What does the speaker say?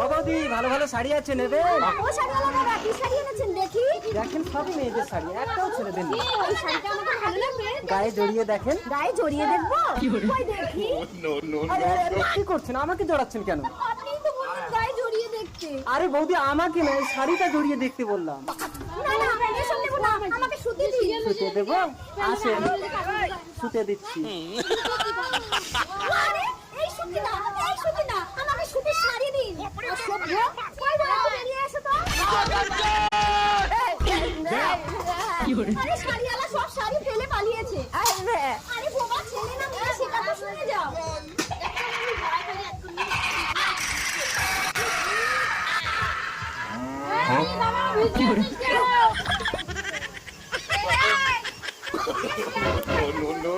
ও বৌদি, ভালো ভালো শাড়ি আছে, নেবে? ও শাড়িওয়ালা দাদা, কি শাড়ি এনেছেন দেখি? দেখেন সবই মেয়েদের শাড়ি, একটাও ছেলেদের নেই। ওই শাড়িটা আমাকে ভালো লাগবে। গায়ে জড়িয়ে দেখেন। গায়ে জড়িয়ে দেখবো? কই দেখি। আরে কি করছেন, আমাকে জড়াচ্ছেন কেন? আপনিই তো বললেন গায়ে জড়িয়ে দেখতে। আরে বৌদি, আমাকে না, শাড়িটা জড়িয়ে দেখতে বললাম। না না, এসব নেবো না, আমাকে শুতে দিন। শুতে দেবো? আসেন, শুতে দিচ্ছি। আরে এই শুতে না, এই শুতে না, আমাকে শুতে শাড়ি দিন। অসভ্য, কই দাঁড়া, বেরিয়ে এসো তো। আরে শাড়িওয়ালা সব শাড়ি ফেলে পালিয়েছে। আরে বোবা, ছেলে না মেয়ে সেটা তো শুনে যাও। No.